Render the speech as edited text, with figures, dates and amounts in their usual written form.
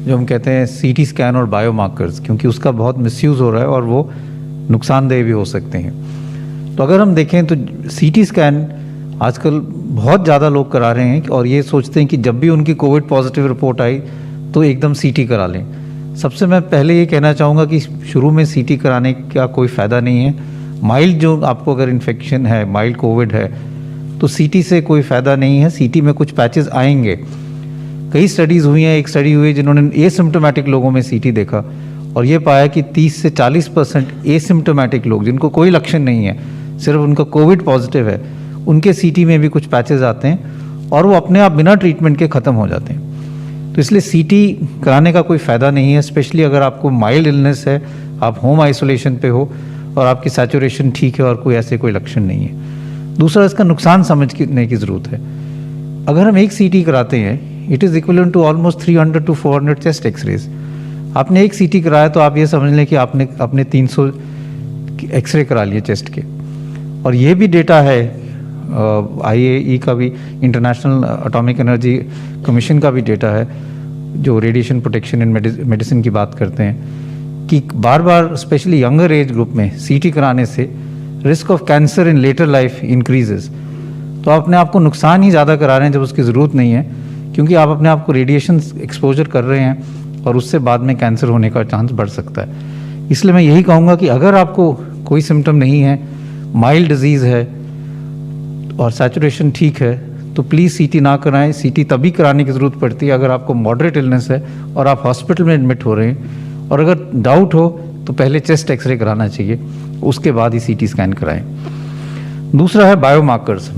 जो हम कहते हैं सीटी स्कैन और बायोमार्कर्स, क्योंकि उसका बहुत मिसयूज़ हो रहा है और वो नुकसानदेह भी हो सकते हैं। तो अगर हम देखें तो सीटी स्कैन आजकल बहुत ज़्यादा लोग करा रहे हैं और ये सोचते हैं कि जब भी उनकी कोविड पॉजिटिव रिपोर्ट आई तो एकदम सीटी करा लें। सबसे मैं पहले ये कहना चाहूँगा कि शुरू में सीटी कराने का कोई फ़ायदा नहीं है। माइल्ड जो आपको अगर इन्फेक्शन है, माइल्ड कोविड है, तो सीटी से कोई फ़ायदा नहीं है। सीटी में कुछ पैचेस आएंगे। कई स्टडीज़ हुई हैं, एक स्टडी हुई है जिन्होंने एसिम्प्टोमेटिक लोगों में सीटी देखा और ये पाया कि 30 से 40% एसिम्प्टोमेटिक लोग जिनको कोई लक्षण नहीं है, सिर्फ उनका कोविड पॉजिटिव है, उनके सीटी में भी कुछ पैचेस आते हैं और वो अपने आप बिना ट्रीटमेंट के ख़त्म हो जाते हैं। तो इसलिए सीटी कराने का कोई फ़ायदा नहीं है, स्पेशली अगर आपको माइल्ड इलनेस है, आप होम आइसोलेशन पे हो और आपकी सैचुरेशन ठीक है और कोई ऐसे कोई लक्षण नहीं है। दूसरा, इसका नुकसान समझने की ज़रूरत है। अगर हम एक सीटी कराते हैं, it is equivalent to almost 300 to 400 chest x-rays. आपने एक सीटी कराया तो आप ये समझ लें कि आपने अपने 300 एक्सरे करा लिए चेस्ट के। और ये भी डेटा है, IAEA का भी, इंटरनेशनल एटॉमिक एनर्जी कमीशन का भी डेटा है, जो रेडिएशन प्रोटेक्शन इन मेडिसिन की बात करते हैं, कि बार बार स्पेशली यंगर एज ग्रुप में सीटी कराने से risk of cancer in later life increases. तो आप अपने आप को नुकसान ही ज़्यादा करा रहे हैं जब उसकी ज़रूरत नहीं है, क्योंकि आप अपने आप को रेडिएशन एक्सपोजर कर रहे हैं और उससे बाद में कैंसर होने का चांस बढ़ सकता है। इसलिए मैं यही कहूँगा कि अगर आपको कोई सिम्टम नहीं है, माइल्ड डिजीज़ है और सैचुरेशन ठीक है, तो प्लीज़ सीटी ना कराएं। सीटी तभी कराने की ज़रूरत पड़ती है अगर आपको मॉडरेट इलनेस है और आप हॉस्पिटल में एडमिट हो रहे हैं, और अगर डाउट हो तो पहले चेस्ट एक्सरे कराना चाहिए, उसके बाद ही सीटी स्कैन कराएं। दूसरा है बायोमार्कर्स।